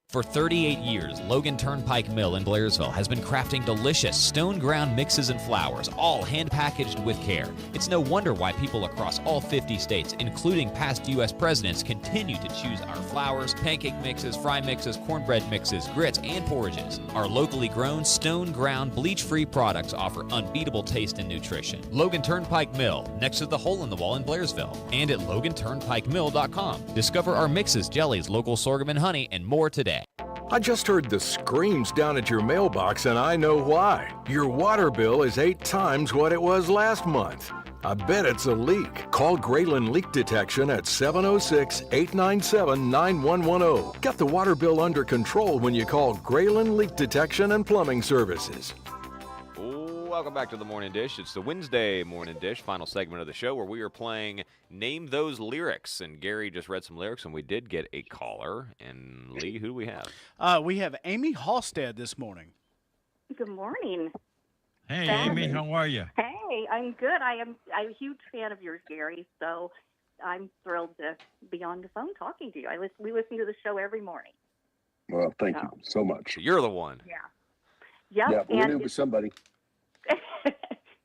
For 38 years, Logan Turnpike Mill in Blairsville has been crafting delicious stone ground mixes and flours, all hand packaged with care. It's no wonder why people across all 50 states, including past U.S. presidents, continue to choose our flours, pancake mixes, fry mixes, cornbread mixes, grits, and porridges. Our locally grown, stone ground, bleach-free products offer unbeatable taste and nutrition. Logan Turnpike Mill, next to the Hole in the Wall in Blairsville, and at LoganTurnpikeMill.com. Discover our mixes, jellies, local sorghum and honey, and more today. I just heard the screams down at your mailbox, and I know why. Your water bill is 8 times what it was last month. I bet it's a leak. Call Grayland Leak Detection at 706-897-9110. Get the water bill under control when you call Grayland Leak Detection and Plumbing Services. Welcome back to the Morning Dish. It's the Wednesday Morning Dish, final segment of the show where we are playing Name Those Lyrics. And Gary just read some lyrics, and we did get a caller. And Lee, who do we have? We have Amy Halstead this morning. Good morning. Hey, Amy, how are you? Hey, I'm good. I'm a huge fan of yours, Gary, so I'm thrilled to be on the phone talking to you. We listen to the show every morning. Well, thank you so much. You're the one. Yeah. Yep, yeah, we're in with somebody.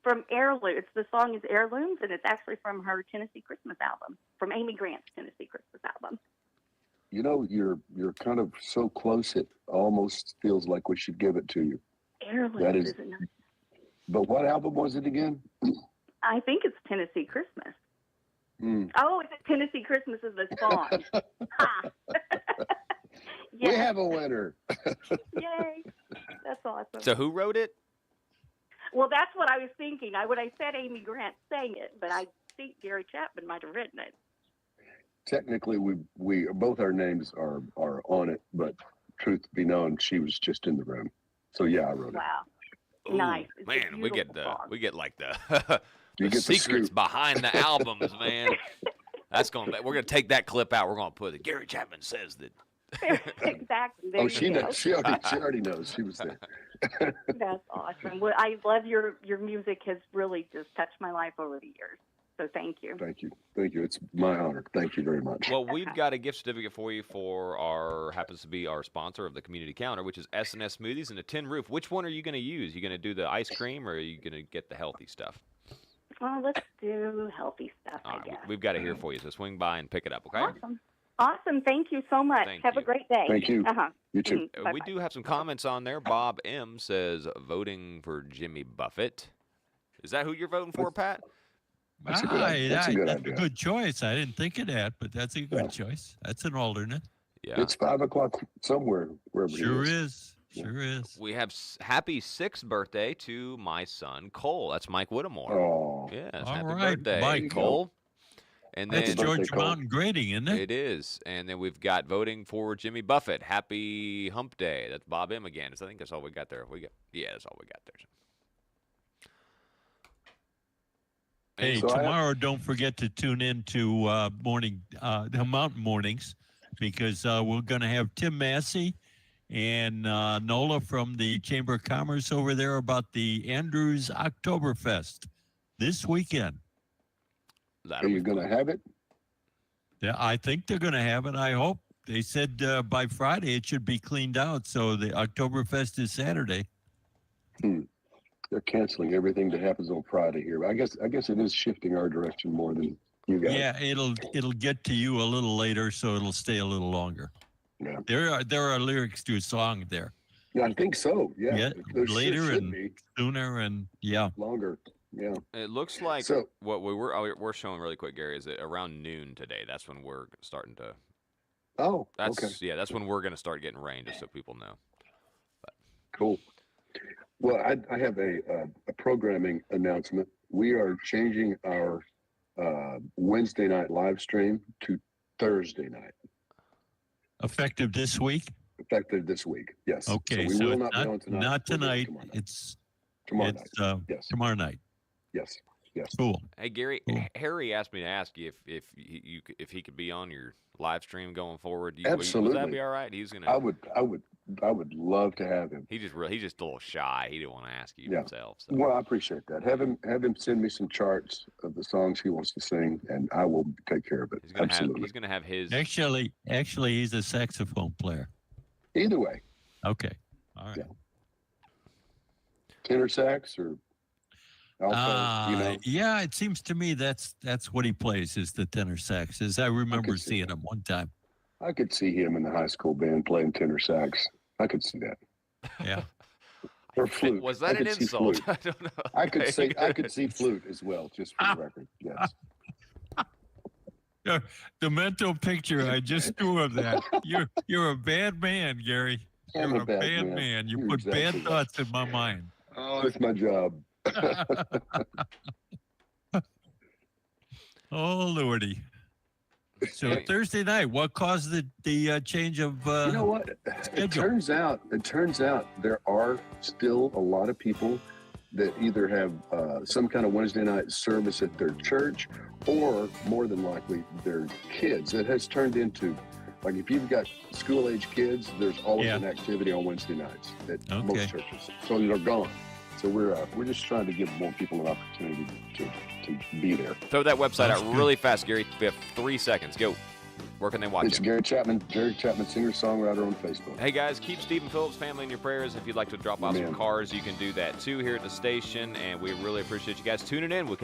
From Heirlooms. The song is Heirlooms, and it's actually from her Tennessee Christmas album, from Amy Grant's Tennessee Christmas album. You know, you're kind of so close, it almost feels like we should give it to you. Heirlooms That is a nice. But what album was it again? I think it's Tennessee Christmas. Mm. Oh, it's Tennessee Christmas is the song. Ha! We have a winner. Yay. That's awesome. So who wrote it? Well, that's what I was thinking. When I said Amy Grant sang it, but I think Gary Chapman might have written it. Technically, we both our names are on it, but truth be known, she was just in the room. So yeah, I wrote it. Wow. Ooh, Nice. It's a man, we get beautiful song. like the You the get the secrets scoop. behind the albums, man. We're gonna take that clip out. We're gonna put it. Gary Chapman says that. Exactly. There Oh, you she go. knows. She already knows. She was there. That's awesome. Well, I love your music has really just touched my life over the years. So thank you. Thank you. Thank you. It's my honor. Thank you very much. Well, we've got a gift certificate for you for happens to be our sponsor of the community counter, which is S&S Smoothies and a Tin Roof. Which one are you going to use? You going to do the ice cream, or are you going to get the healthy stuff? Well, let's do healthy stuff, I guess. We've got it here for you, so swing by and pick it up, okay? Awesome. Thank you so much. Have a great day. Thank you. Uh-huh. You too. We do have some comments on there. Bob M. says, voting for Jimmy Buffett. Is that who you're voting for, Pat? That's a good idea. A good choice. I didn't think of that, but that's a good choice. That's an alternate. Yeah. It's 5 o'clock somewhere, wherever Sure it is. Sure is. We have happy 6th birthday to my son, Cole. That's Mike Whittemore. Oh. Yes, All happy right, birthday, Mike. Cole. And That's then Georgia Mountain Grading, isn't it? It is. And then we've got voting for Jimmy Buffett. Happy Hump Day. That's Bob M. again. So I think that's all we got there. That's all we got there. Hey, tomorrow don't forget to tune in to the Mountain Mornings, because we're going to have Tim Massey and Nola from the Chamber of Commerce over there about the Andrews Oktoberfest this weekend. Are you going to have it? Yeah, I think they're going to have it. I hope. They said by Friday it should be cleaned out, so the Oktoberfest is Saturday. They're canceling everything that happens on Friday here. I guess it is shifting our direction more than you guys. Yeah, it'll get to you a little later, so it'll stay a little longer. Yeah. There are lyrics to a song there. Yeah, I think so. Yeah. There later should and be. sooner and longer. Yeah. It looks like what we're showing really quick, Gary, is that around noon today. That's when we're starting to. Oh, that's okay. Yeah, that's when we're going to start getting rain, just so people know. Cool. Well, I have a programming announcement. We are changing our Wednesday night live stream to Thursday night. Effective this week? Effective this week, yes. Okay, so we will not it's be on tonight. not tonight. It's tomorrow night. Yes. Tomorrow night. Yes. Yes. Cool. Hey, Gary, Cool. Harry asked me to ask you if he could be on your live stream going forward. Absolutely. Would that be all right? He's gonna. I would love to have him. He's just a little shy. He didn't want to ask you himself. So. Well, I appreciate that. Have him send me some charts of the songs he wants to sing, and I will take care of it. Absolutely. He's gonna have his. Actually, he's a saxophone player. Either way. Okay. All right. Tenor sax or alto, Yeah, it seems to me that's what he plays, is the tenor sax. As I remember seeing him one time. I could see him in the high school band playing tenor sax. I could see that. Yeah. Or flute. Was that an insult? I don't know. I could see flute as well, just for the record. Yes. The mental picture I just drew of that. You're a bad man, Gary. I'm You're a a bad bad man. man. You You're put exactly bad thoughts in my mind. Oh, it's my job. Oh, Lordy. So Thursday night, what caused the change of you know what? schedule? It turns out there are still a lot of people that either have some kind of Wednesday night service at their church, or more than likely their kids. It has turned into, like, if you've got school-age kids, there's always an activity on Wednesday nights at most churches. So they're gone. So we're just trying to give more people an opportunity to be there. Throw that website out really fast, Gary. We have 3 seconds. Go. Where can they watch It's it? Gary Chapman, singer-songwriter on Facebook. Hey, guys, keep Stephen Phillips' family in your prayers. If you'd like to drop off some cars, you can do that, too, here at the station. And we really appreciate you guys tuning in. We'll